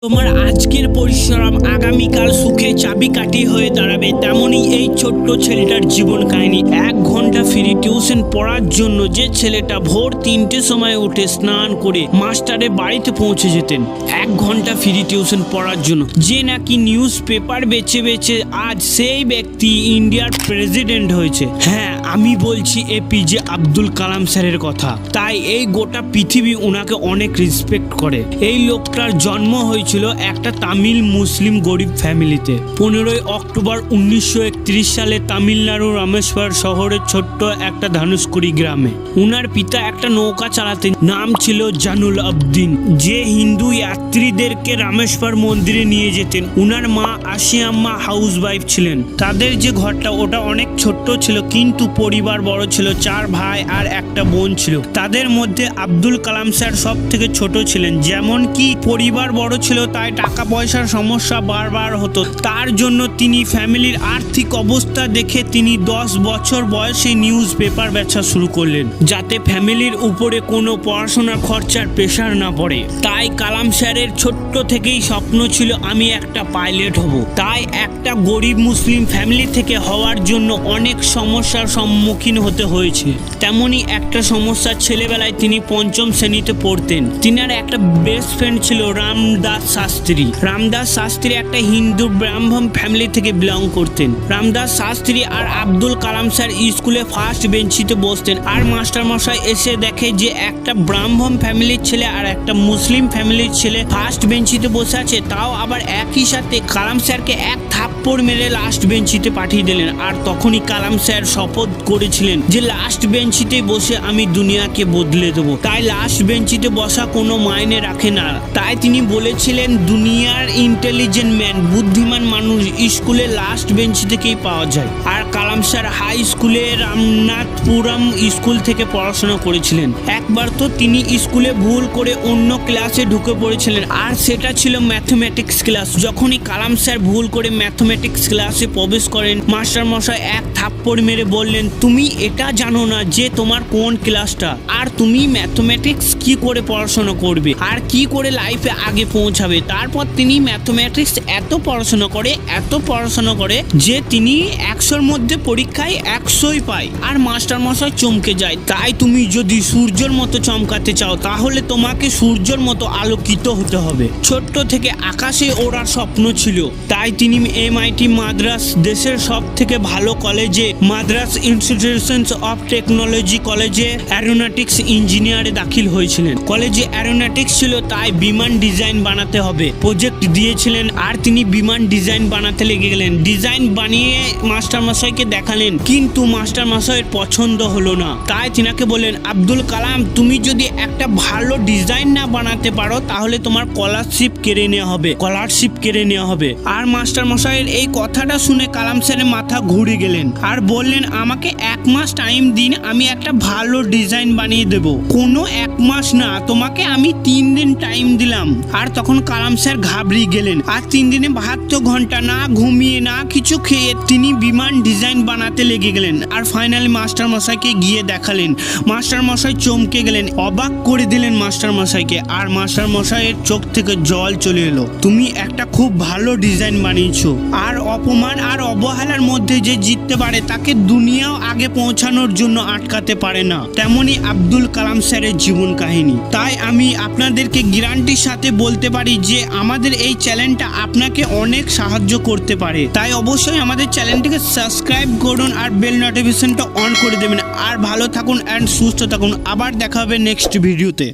তোমার আজকের পরিশ্রম আগামীকাল সুখে চাবিকাঠি হয়ে দাঁড়াবে। তেমনই এই ছোট্ট ছেলেটার জীবন কাহিনী। 1 ঘন্টা ফ্রি টিউশন পড়ার জন্য যে ছেলেটা ভোর 3টের সময় উঠে স্নান করে মাস্টারের বাড়িতে পৌঁছে যেতেন 1 ঘন্টা ফ্রি টিউশন পড়ার জন্য, যে নাকি নিউজ পেপার বেছে বেছে আজ সেই ব্যক্তি ইন্ডিয়ার প্রেসিডেন্ট হয়েছে। হ্যাঁ, আমি বলছি এপিজে আব্দুল কালাম স্যারের কথা। তাই এই গোটা পৃথিবী ওনাকে অনেক রেসপেক্ট করে। এই লোকটার জন্ম হয়েছিল একটা তামিল মুসলিম গরিব ফ্যামিলিতে। 15ই অক্টোবর 1931 সালে তামিলনাড়ু রামেশ্বর শহরের ছোট্ট একটা ধানুষকুড়ি গ্রামে। উনার পিতা একটা নৌকা চালাতেন, নাম ছিল জানুল আবদিন, যে হিন্দু যাত্রীদেরকে রামেশ্বর মন্দিরে নিয়ে যেতেন। উনার মা আশিয়াম্মা হাউস ওয়াইফ ছিলেন। তাদের যে ঘরটা ওটা অনেক ছোট্ট ছিল, কিন্তু পরিবার বড় ছিল। 4 ভাই আর একটা বোন ছিল। তাদের মধ্যে আব্দুল কালাম স্যার সব থেকে ছোট ছিলেন। যেমন কি পরিবার বড় ছিল, তাই টাকা পয়সার সমস্যা বারবার হতো। তার জন্য তিনি ফ্যামিলির আর্থিক অবস্থা দেখে তিনি 10 বছর বয়সে নিউজ পেপার বেচা শুরু করলেন, যাতে ফ্যামিলির উপরে কোনো পড়াশোনার খরচার প্রেশার না পড়ে। তাই কালাম স্যারের ছোট্ট থেকেই স্বপ্ন ছিল আমি একটা পাইলট হব। তাই একটা গরিব মুসলিম ফ্যামিলি থেকে হওয়ার জন্য অনেক সমস্যার সম্মুখীন হতে হয়েছে। তেমনই একটা সমস্যা, ছেলেবেলায় তিনি 5ম শ্রেণীতে পড়তেন। তিনার একটা বেস্ট ফ্রেন্ড ছিল রামদাস শাস্ত্রী। রামদাস শাস্ত্রী একটা হিন্দু ব্রাহ্মণ ফ্যামিলি থেকে বিলং করতেন। রামদাস শাস্ত্রী আর আব্দুল কালাম স্যার স্কুলে ফার্স্ট বেঞ্চিতে বসতেন। আর মাস্টার মশাই এসে দেখে যে একটা ব্রাহ্মণ ফ্যামিলির ছেলে আর একটা মুসলিম ফ্যামিলির ছেলে ফার্স্ট বেঞ্চিতে বসে আছে, তাও আবার একই সাথে কালাম স্যারকে এক থাপ্পড় মেরে লাস্ট বেঞ্চিতে পাঠিয়ে দিলেন। আর তখনই কালাম স্যার শপথ করেছিলেন যে লাস্ট বেঞ্চিতে বসে আমি দুনিয়াকে বদলে দেবো। তাই লাস্ট বেঞ্চিতে বসা কোনো মাইনে রাখে না। তাই তিনি বলেছিলেন দুনিয়ার ইন্টেলিজেন্ট ম্যান, বুদ্ধিমান মানুষ স্কুলে লাস্ট বেঞ্চ থেকেই পাওয়া যায়। আর কালাম স্যার হাই স্কুলে রামনাথপুরম স্কুল থেকে পড়াশোনা করেছিলেন। একবার তো তিনি স্কুলে ভুল করে অন্য ক্লাসে ঢুকে পড়েছিলেন, আর সেটা ছিল ম্যাথমেটিক্স ক্লাস। যখনই কালাম স্যার ভুল করে ম্যাথমেটিক্স ক্লাসে প্রবেশ করেন, মাস্টার মশাই এক থাপ্পড় মেরে বললেন, তুমি এটা জানো না যে তোমার কোন ক্লাসটা, আর তুমি ম্যাথমেটিক্স কি করে পড়াশোনা করবে আর কি করে লাইফে আগে পৌঁছাবে। তারপর তিনি ম্যাথমেটিক্স এত পড়াশোনা করে যে তিনি 100-র মধ্যে পরীক্ষায় 100ই পায়। আর মাস্টার মশাই চমকে যায়। তাই তুমি যদি সূর্যের মতো চমকাতে চাও, তাহলে তোমাকে সূর্যের মতো আলোকিত হতে হবে। ছোট্ট থেকে আকাশে ওড়ার স্বপ্ন ছিল। তাই তিনি MIT মাদ্রাস, দেশের সব থেকে ভালো কলেজে, মাদ্রাস ইনস্টিটিউশন অফ টেকনোলজি কলেজে অ্যারোনটিক্স ইঞ্জিনিয়ারে দাখিল হয়েছিলেন। কলেজে অ্যারোনটিক্স ছিল, তাই বিমান ডিজাইন বানাতে হবে। প্রজেক্ট দিয়েছিলেন আর তিনি বিমান ডিজাইন বানাতে লেগে গেলেন। ডিজাইন বানিয়ে মাস্টার মশাইকে দেখালেন, কিন্তু মাস্টার মশাইয়ের পছন্দ হলো না। তাই তিনাকে বললেন, আব্দুল কালাম, তুমি যদি একটা ভালো ডিজাইন না বানাতে পারো, তাহলে তোমার স্কলারশিপ কেড়ে নেওয়া হবে। আর মাস্টার মশাইয়ের এই কথাটা শুনে কালাম স্যারের মাথা ঘুরে গেলেন আর বললেন, আমাকে 1 মাস টাইম দিন, আমি একটা ভালো ডিজাইন বানিয়ে দেব। কোনো 1 মাস না, তোমাকে আমি 3 দিন টাইম দিলাম। আর তখন কালাম স্যার ঘাবড়িয়ে গেলেন। আর 3 দিনে 72 ঘন্টা না ঘুমিয়ে না কিছু খেয়ে তিনি বিমান ডিজাইন বানাতে লেগে গেলেন। আর ফাইনালি মাস্টার মশাইকে গিয়ে দেখালেন। মাস্টার মশাই চমকে গেলেন, অবাক করে দিলেন মাস্টার মশাইকে। আর মাস্টার মশাইয়ের চোখ থেকে জল চলে এলো। তুমি একটা খুব ভালো ডিজাইন বানিয়েছো। আর অপমান আর অবহেলার মধ্যে যে জিততে পারে, তাকে দুনিয়াও আগে পৌঁছানোর জন্য আটকাতে পারে না। তেমনি আব্দুল কালাম স্যারের জীবন কাহিনী। তাই আমি আপনাদেরকে গ্যারান্টির সাথে বলতে পারি যে আমাদের এই চ্যানেলটা আপনাকে অনেক সাহায্য করতে পারে। তাই অবশ্যই আমাদের চ্যানেলটিকে সাবস্ক্রাইব করুন আর বেল নোটিফিকেশনটা অন করে দেবেন। আর ভালো থাকুন অ্যান্ড সুস্থ থাকুন। আবার দেখা হবে নেক্সট ভিডিওতে।